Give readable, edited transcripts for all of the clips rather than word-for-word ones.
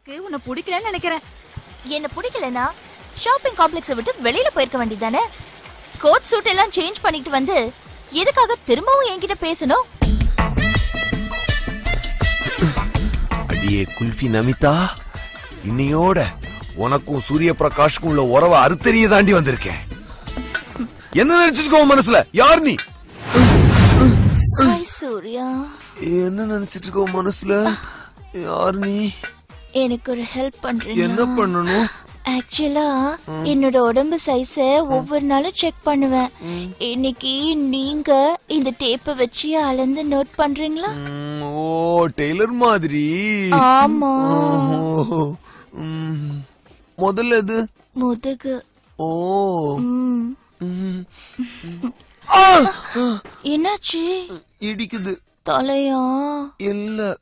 எனக்கு உன்னை பிடிக்கலன்னு நினைக்கிறேன். என்ன பிடிக்கலனா ஷாப்பிங் காம்ப்ளெக்ஸை விட்டு வெளியில போயிருக்க வேண்டியதானே? கோட் சூட் எல்லாம் சேஞ்ச் பண்ணிட்டு வந்து எதுக்காக திரும்பவும் என்கிட்ட பேசணும்? அடியே குல்ஃபி நமிதா, இன்னையோட உனக்கும் சூரிய பிரகாஷ்க்கும் உள்ள உறவை அறுத்தறிய தாண்டி வந்திருக்கேன். என்ன நினைச்சிட்டு மனசுல? யார் நீ? சூர்யா, என்ன நினைச்சிட்டு இருக்க மனசுல? யார் நீ? எனக்கு ஒரு ஹெல்ப் பண்றீங்க? என்ன பண்ணணும்? ஆக்சுவலா என்னோட உடம்பு சைஸ ஒவ்வொரு நாளும் செக் பண்ணுவேன். இன்னைக்கு நீங்க இந்த டேப்பை வச்சு அளந்து நோட் பண்றீங்களா? ஓ, டெய்லர் மாதிரி. ஆமா. முதல்ல எது? முதுகு. ஓ, என்னாச்சு? இடிக்குது. தலையா? இல்ல.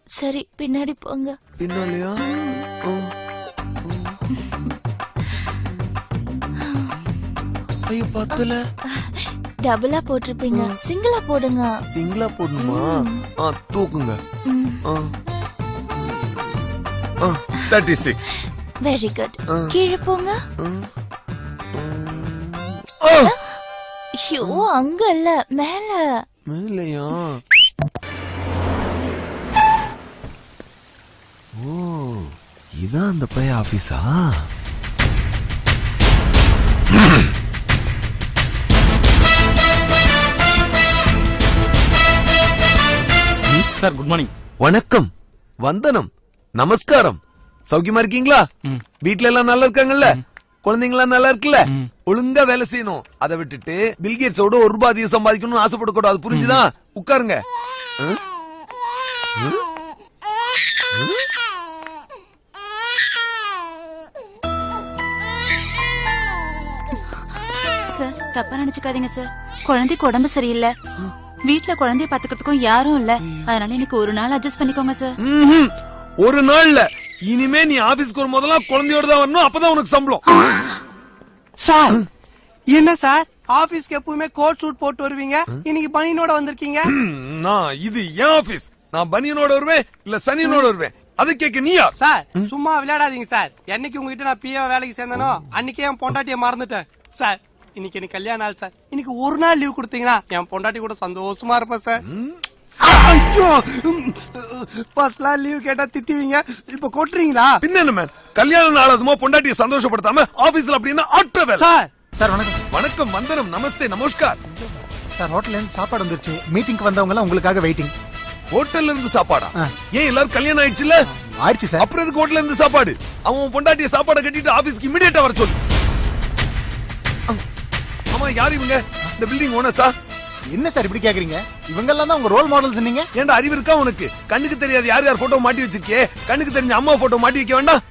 சரி, பின்னாடி போங்க. பின்னாலயா? ஐயோ, பத்தல. டபுளா போட்டிருப்பீங்க, சிங்கிளா போடுங்க. சிங்கிளா போடணுமா? தூக்குங்க. 36. Very good. கீழே போங்க. ஐயோ, அங்க இல்ல, மேல. மேலையா? ஓ, இதான் அந்த பைய ஆபீஸா? Sir, good morning. வணக்கம், வந்தனம், நமஸ்காரம். சௌக்கியமா இருக்கீங்களா? வீட்ல எல்லாம் நல்லா இருக்காங்கல்ல? குழந்தைங்களா நல்லா இருக்குல்ல? ஒழுங்கா வேலை செய்யணும். அதை விட்டுட்டு பில்கேட்ஸோட ₹1 அதிகம் சம்பாதிக்கணும்னு ஆசைப்படக்கூடாது. புரிஞ்சுதா? உட்காருங்க. சார், தப்பா நினைச்சுக்காதீங்க சார். குழந்தைக்கு உடம்பு சரியில்லை. வீட்டுல குழந்தைய பாத்துக்கிறதுக்கும் யாரும் இல்ல. அதனால எனக்கு ஒரு நாள் அட்ஜஸ்ட் பண்ணிக்கோங்க சார். ஒரு நாள்ல இனிமே நீ ஆபீஸ்க்கு ஒரு முதல்ல குழந்தையோட தான் வரணும். அப்பதான் உனக்கு சம்பளம். சார், என்ன சார் ஆபீஸ்க்கு எப்பவுமே கோட் சூட் போட்டு வருவீங்க, இன்னைக்கு பனியனோட வந்திருக்கீங்க? இது ஏன் ஆபீஸ். நான் பனியனோட வருவேன் இல்ல சனியனோட வருவேன். அது கேட்க நீ யார்? சார், சும்மா விளையாடாதீங்க சார். என்னைக்கு உங்ககிட்ட நான் பிஏ வேலைக்கு சேர்ந்தனோ அன்னைக்கே என் பொண்டாட்டிய மறந்துட்டேன் சார். இன்னைக்கு எனக்கு கல்யாண நாள் சார். இன்னைக்கு ஒரு நாள் லீவ் கொடுத்தீங்கன்னா என் பொண்டாட்டி கூட சந்தோஷமா இருப்பேன் சார். ஐயோ, ஃபர்ஸ்ட் நாள் லீவ் கேட்டா திட்டுவீங்க, இப்ப கொட்டுறீங்களா? பின்ன என்ன மேன், கல்யாண நாள் அதுமா பொண்டாட்டியை சந்தோஷப்படுத்தாம ஆபீஸ்ல அப்படின்னா ஆற்ற வேலை. சார் சார், வணக்கம். வணக்கம், வந்தனம், நமஸ்தே, நமஸ்கார். சார், ஹோட்டல்ல இருந்து சாப்பாடு வந்துருச்சு. மீட்டிங்க்கு வந்தவங்க எல்லாம் உங்களுக்காக வெயிட்டிங். ஹோட்டல்ல இருந்து சாப்பாடா? ஏன் எல்லாரும் கல்யாணம் ஆயிடுச்சுல? ஆயிடுச்சு சார். அப்புறம் எதுக்கு ஹோட்டல்ல இருந்து சாப்பாடு? அவன் பொண்டாட்டிய சாப்பாடை கட்டிட்டு ஆபீஸ்க்கு இமிடியேட்டா வர சொல்லு. ஆமா, யார் இவங்க? இந்த பில்டிங் ஓனர்ஸா? என்ன சார் இப்படி கேக்குறீங்க? இவங்க எல்லாம் தான் உங்க ரோல் மாடல்ஸ். நீங்க ஏன்டா அறிவு இருக்கா உனக்கு? கண்ணுக்கு தெரியாது யார் யார் போட்டோ மாட்டி வச்சிருக்கே. கண்ணுக்கு தெரிஞ்ச அம்மா போட்டோ மாட்டி வைக்க வேண்டாம்?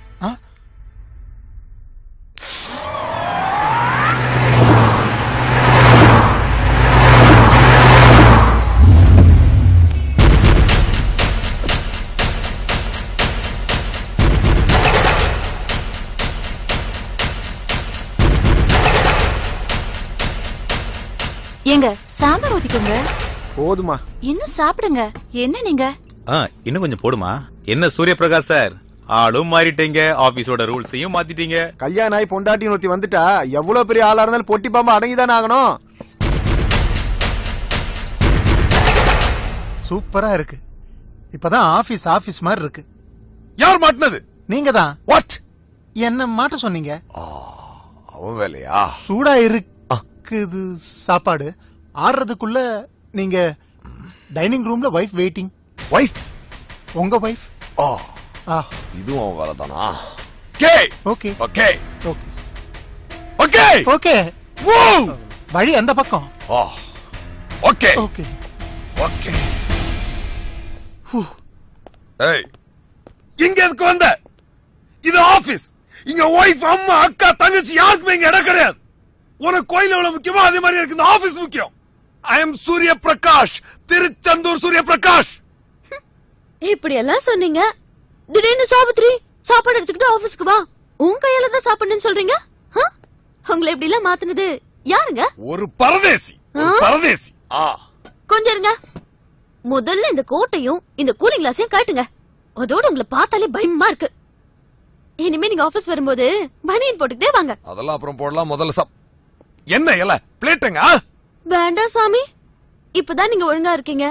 ஏங்க, சாம்பார் ஊத்திக்கோங்க. போதுமா? இன்னும் சாப்பிடுங்க. என்ன நீங்க? இன்னும் கொஞ்சம் போடுமா? என்ன சூரிய பிரகாஷ் சார், ஆளும் மாறிட்டீங்க, ஆபீஸோட ரூல்ஸையும் மாத்திட்டீங்க. கல்யாணம் ஆகி பொண்டாட்டி ஒருத்தி வந்துட்டா எவ்வளவு பெரிய ஆளா இருந்தாலும் பொட்டி பாம்பா அடங்கிதான் ஆகணும். சூப்பரா இருக்கு. இப்பதான் ஆபீஸ் ஆபீஸ் மாதிரி இருக்கு. யார் மாட்டினது? நீங்க தான். வாட்? என்ன மாட்ட சொன்னீங்க? அவன் வேலையா? சூடா இருக்குது சாப்பாடு. ஆடுறதுக்குள்ள நீங்க டைனிங் ரூம்ல வைஃப் வெயிட்டிங். வைஃப்? உங்க வைஃப்? இதுவும் அவன் வேலைதானா? Okay okay okay okay okay okay. Move. வழி அந்த பக்கம். Okay okay okay. ஏய், இங்க எதுக்கு வந்த? இது ஆபீஸ். இங்க வைஃப், அம்மா, அக்கா, தங்கச்சி யாருக்குமே இங்க இடம் கிடையாது. உனக்கு கோயில் எவ்வளவு முக்கியமோ அதே மாதிரி இருக்கு இந்த ஆபீஸ் முக்கியம். I am Surya Prakash, Tiruchendur Surya Prakash. இப்படி எல்லாம் சொன்னீங்க, திடீர்னு சாவித்ரி சாப்பாடு எடுத்துக்கிட்டு ஆபீஸ்க்கு வா, உன் கையால தான் சாப்பிடணும்னு சொல்றீங்க. உங்களை இப்படி எல்லாம் மாத்தினது யாருங்க? ஒரு பரதேசி. பரதேசி. கொஞ்சம் இருங்க. முதல்ல இந்த கோட்டையும் இந்த கூலிங் கிளாஸையும் காட்டுங்க. அதோட உங்களை பார்த்தாலே பயமா இருக்கு. இனிமே நீங்க ஆபீஸ் வரும்போது பனியன் போட்டுக்கிட்டே வாங்க. அதெல்லாம் அப்புறம் போடலாம். முதல்ல என்ன இல்ல பிளேட்டுங்க? வேண்டாம் சாமி, இப்பதான் நீங்க ஒழுங்கா இருக்கீங்க.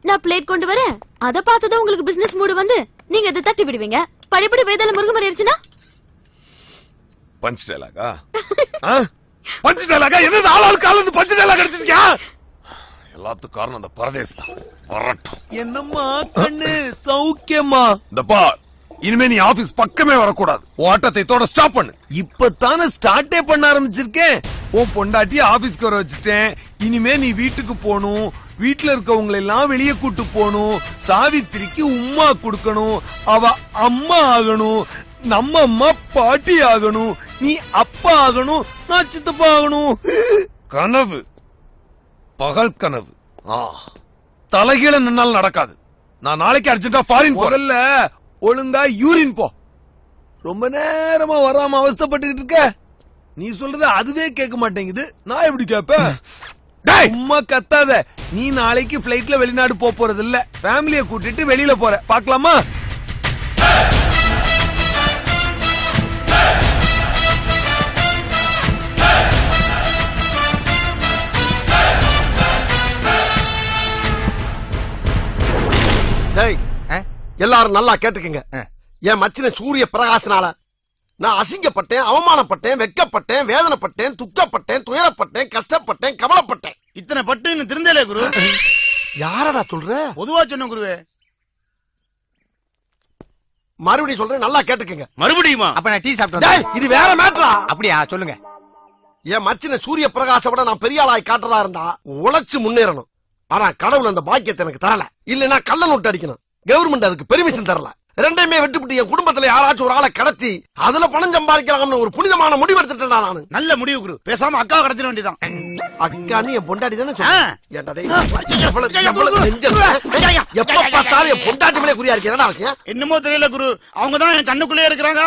நான் பிளேட் கொண்டு வரேன். அத பார்த்ததும் உங்களுக்கு பிசினஸ் மூடு வந்து நீங்க இதை தட்டி விடுவீங்க. பழையபடி வேதாள முருங்கை மாதிரி இருந்துச்சுன்னா பஞ்ச் டயலாகா? பஞ்ச் டயலாகா? என்னது ஆளாள் கால பஞ்ச் டயலாக் அடிச்சிருக்கியா? எல்லாத்துக்கும் காரணம் அந்த பரதேஸ் தான். வரட்டும். என்னம்மா கண்ணு சௌக்கியமா? இந்த பார், இனிமே நீ ஆபீஸ் பக்கமே வரக்கூடாது. ஓட்டத்தை தோட ஸ்டாப் பண்ணு. இப்பதானே ஸ்டார்டே பண்ண ஆரம்பிச்சிருக்கேன். உன் பொண்டாட்டி ஆபீஸ்க்கு வர வச்சுட்டேன். இனிமே நீ வீட்டுக்கு போகணும். வீட்டுல இருக்கவங்களை எல்லாம் வெளியே கூட்டு போகணும். சாவித்திரிக்கு உம்மா கொடுக்கணும். அவ அம்மா ஆகணும். நம்ம அம்மா பாட்டி ஆகணும். நீ அப்பா ஆகணும். நான் சித்தப்பா ஆகணும். கனவு, பகல் கனவு. தலைகீழ நின்னாலும் நடக்காது. நான் நாளைக்கு அர்ஜென்டா ஃபாரின் முதல்ல ஒழுங்கா யூரின் போ. ரொம்ப நேரமா வராம அவஸ்தைப்பட்டுக்கிட்டு இருக்க. நீ சொல்றது அதுவே கேட்க மாட்டேங்குது. நான் எப்படி கேப்பேன்? உம்மா கத்தாத. நீ நாளைக்கு பிளைட்ல வெளிநாடு போறது இல்ல. ஃபேமிலிய கூட்டிட்டு வெளியில போற. பாக்கலாமா? எல்லாரும் நல்லா கேட்டுக்கங்க. என் மச்சின சூரிய பிரகாசனால நான் அசிங்கப்பட்டேன், அவமானப்பட்டேன், வெக்கப்பட்டேன், வேதனைப்பட்டேன், துக்கப்பட்டேன், துயரப்பட்டேன், கஷ்டப்பட்டேன், கவலைப்பட்டேன். இத்தனை பட்டு இன்னும் திருந்தலே குரு. யாரடா சொல்ற? பொதுவா சொன்ன குருவே. மறுபடியும் சொல்றேன், நல்லா கேட்டுக்கங்க. மறுபடியுமா? அப்ப நான் டீ சாப்பிட்டேன். இது வேற மேட்டரா? அப்படியா? சொல்லுங்க. என் மச்சின சூரிய பிரகாச விட நான் பெரிய ஆளாய் காட்டுறதா இருந்தா உழைச்சு முன்னேறணும். ஆனா கடவுள் அந்த பாக்கியத்தை எனக்கு தரல. இல்லன்னா கள்ள நோட்டு அடிக்கணும். கவர்மெண்ட் அதுக்கு பெர்மிஷன் தரல. ரெண்டையுமே வெட்டுப்பட்டு என் குடும்பத்துல யாராச்சும் ஒரு ஆளை கடத்தி அதுல பணம் சம்பாதிக்கலாம்னு ஒரு புனிதமான முடிவு எடுத்துட்டேன் நானு. நல்ல முடிவு குரு. பேசாம அக்கா கடத்திட வேண்டியதான். அக்கான்னு என் பொண்டாட்டி தானே சொல்றேன். எப்ப பார்த்தாலும் என் பொண்டாட்டி மேலே குறியா இருக்கேன். என்னமோ தெரியல குரு, அவங்கதான் என் கண்ணுக்குள்ளே இருக்கிறாங்க.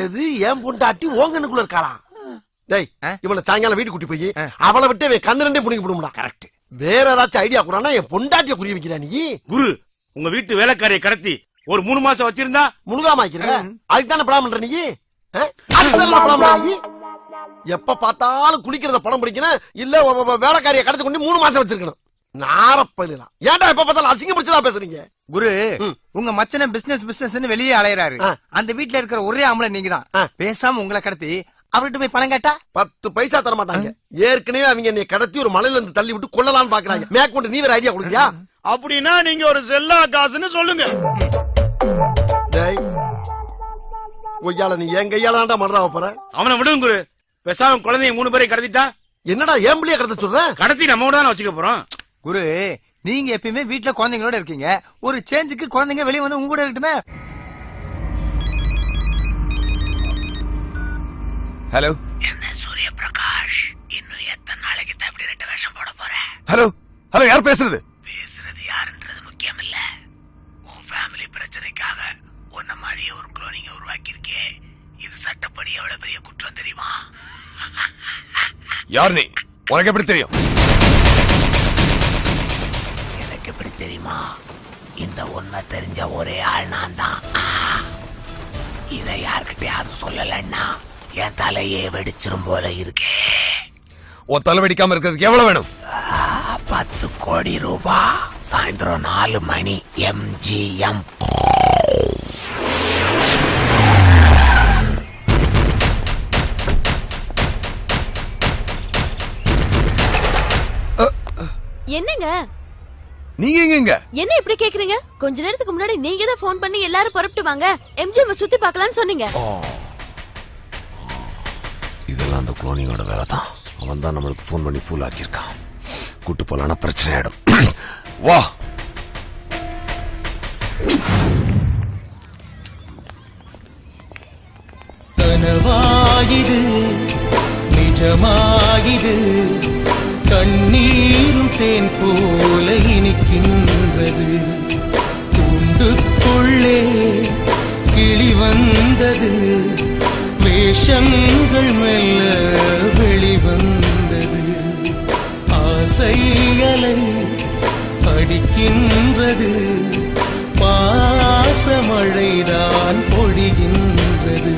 எது என் பொண்டாட்டி ஓங்கனுக்குள்ள இருக்காளா? டேய், இவளை சாயங்காலம் வீட்டுக்கு கூட்டி போய் அவளை விட்டு கண்ணு ரெண்டே புடிங்க போடும்டா. கரெக்ட். வேற ஏதாச்சும் ஐடியா கூடானா என் பொண்டாட்டிய குறிய வைக்கிறா நீ. குரு, உங்க வீட்டு வேலைக்காரியை கடத்தி ஒரு 3 மாசம் வச்சிருந்தா முழுகாம வைக்கிற. அதுக்கு தானே படம் பண்ற நீ. படம் பண்ற நீ. எப்ப பார்த்தாலும் குளிக்கிறத படம் பிடிக்கணும். இல்ல வேலைக்காரியை கடத்தி கொண்டு 3 மாசம் வச்சிருக்கணும். நாரப்பலாம். ஏன்டா எப்ப பார்த்தாலும் அசிங்க பிடிச்சதா பேசுறீங்க? குரு, உங்க மச்சன பிசினஸ் வெளியே அலையறாரு. அந்த வீட்டுல இருக்கிற ஒரே ஆம்பளை நீங்க தான். பேசாம உங்களை கடத்தி அவர்கிட்ட போய் பணம் கேட்டா 10 பைசா தர மாட்டாங்க. ஏற்கனவே அவங்க என்னை கடத்தி ஒரு மலையில இருந்து தள்ளி விட்டு கொள்ளலாம்னு பாக்குறாங்க. மேற்கொண்டு நீ வேற ஐடியா கொடுக்கியா? அப்படின்னா நீங்க ஒரு செல்லா காசுன்னு சொல்லுங்க. ஒய்யால நீ என் கையால தான்டா மன்றாவ போற. அவனை விடுங்க குரு. பேசாம குழந்தைய 3 பேரை கடத்திட்டா. என்னடா ஏன் பிள்ளைய கடத்த சொல்ற? கடத்தி நம்ம கூட தானே வச்சுக்க போறோம். குரு, நீங்க எப்பயுமே வீட்டுல குழந்தைங்களோட இருக்கீங்க. ஒரு சேஞ்சுக்கு குழந்தைங்க வெளியே வந்து உங்க கூட இருக்கட்டுமே. ஹலோ. என்ன சூரிய பிரகாஷ், இன்னும் எத்தனை நாளைக்கு தான் இப்படி ரெட்ட வேஷம் போட போற? ஹலோ ஹலோ, யார் பேசுறது? பேசுறது யாருன்றது முக்கியம் இல்ல. உன் ஃபேமிலி பிரச்சனைக்காக உன்ன மாதிரியே ஒரு குளோனிங்க உருவாக்கி இருக்கே. இது சட்டப்படி எவ்வளவு பெரிய குற்றம் தெரியுமா? யார் நீ? உனக்கு எப்படி தெரியும்? எனக்கு எப்படி தெரியுமா? இந்த உண்மை தெரிஞ்ச ஒரே ஆள் நான் தான். இதை யார்கிட்டயாவது சொல்லலன்னா என் தலையே வெடிச்சிரும் போல இருக்கே. உன் தலை வெடிக்காம இருக்கிறதுக்கு எவ்வளவு வேணும்? 10 கோடி ரூபாய். சாயந்தரம் 4 மணி. MGM. என்னங்க நீங்க எங்க? என்ன இப்படி கேக்குறீங்க? கொஞ்ச நேரத்துக்கு முன்னாடி நீங்க தான் போன் பண்ணி எல்லாரும் புறப்பட்டு வாங்க, MGM சுத்தி பார்க்கலாம்னு சொன்னீங்க. இதெல்லாம் அந்த குளோனிங்கோட வேலை தான். அவன் தான் நம்மளுக்கு போன் பண்ணி ஃபுல் ஆக்கியிருக்கான். கூட்டு போலான பிரச்சனை ஆயிடும். வா. கனவாகிது நிஜமாகிது, கண்ணீரும் தேன் போல இனிக்கின்றது. கூண்டுக்குள்ளே கிளி வந்தது, வேஷங்கள் மெல்ல வெளிவந்தது. ஆசைகளை அடிக்கின்றது, பாச பாசமழைதான் பொழிகின்றது.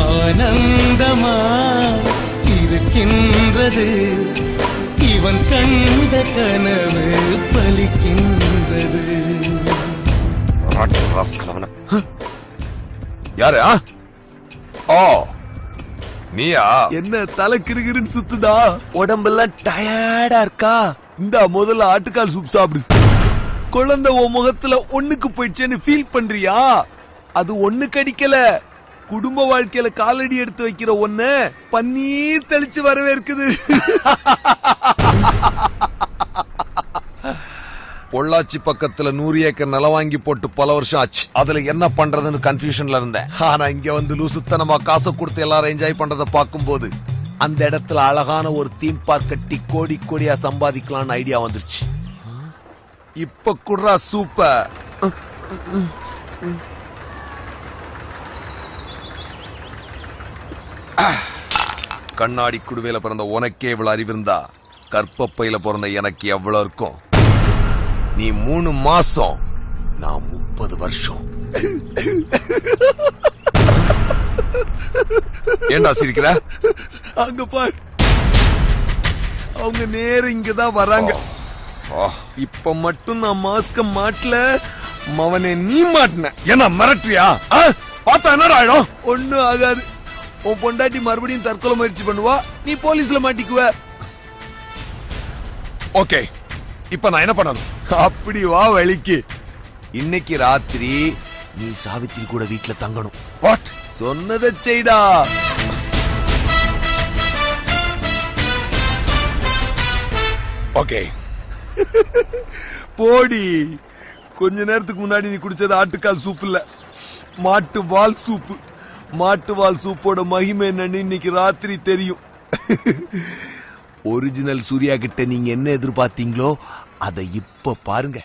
ஆனந்தமா இருக்கின்றது, இவன் கண்ட கனவு பலிக்கின்றது. யாரு? ஓ நீயா? என்ன தலை கிருகிருன்னு சுத்துதா? உடம்பெல்லாம் டயர்டா இருக்கா? இந்த முதல்ல ஆட்டுக்கால் சூப் சாப்பிடு. குழந்தை உன் முகத்துல ஒண்ணுக்கு போயிடுச்சேன்னு ஃபீல் பண்றியா? அது ஒண்ணு கடிக்கல, குடும்ப வாழ்க்கையில காலடி எடுத்து வைக்கிற ஒண்ணு பன்னீர் தெளிச்சு வரவேற்குது. பொள்ளாச்சி பக்கத்துல 100 ஏக்கர் நிலம் வாங்கி போட்டு பல வருஷம் ஆச்சு. அதுல என்ன பண்றதுன்னு கன்ஃபியூஷன்ல இருந்தேன். ஆனா இங்க வந்து லூசுத்தனமா காசை கொடுத்து எல்லாரும் என்ஜாய் பண்றத பாக்கும்போது அந்த இடத்துல அழகான ஒரு தீம் பார்க் கட்டி கோடி கோடியா சம்பாதிக்கலாம்னு ஐடியா வந்துருச்சு. இப்ப குடுறா சூப்பர். கண்ணாடி குடுவையில பிறந்த உனக்கே இவ்வளவு அறிவிருந்தா கற்பப்பையில பிறந்த எனக்கு எவ்வளவு இருக்கும்? நீ 3 மாசம், நான் 30 வருஷம். ஏண்டா சிரிக்கிற? அங்க பாரு, அவங்க நேரம் இங்கதான் வராங்க. இப்ப மட்டும் நான் மாஸ்க மாட்டல, மவனே நீ மாட்டின. என்ன மிரட்டுறியா? பார்த்தா என்னடா ஆயிடும்? ஒண்ணும் ஆகாது. உன் பொண்டாட்டி மறுபடியும் தற்கொலை முயற்சி பண்ணுவா, நீ போலீஸ்ல மாட்டிக்குவ. ஓகே, இப்ப நான் என்ன பண்ணணும்? அப்படி வா வழிக்கு. இன்னைக்கு ராத்திரி நீ சாவித்திரி கூட வீட்டுல தங்கணும். வாட்? சொன்னதை செய்டா. ஓகே. போடி. கொஞ்ச நேரத்துக்கு முன்னாடி நீ குடிச்சது ஆட்டுக்கால் சூப் இல்ல, மாட்டு வால் சூப்பு. மாட்டு வால் சூப்போட மகிமை என்னன்னு இன்னைக்கு ராத்திரி தெரியும். ஒரிஜினல் சூர்யா கிட்ட நீங்க என்ன எதிர்பார்த்தீங்களோ அதை இப்ப பாருங்க.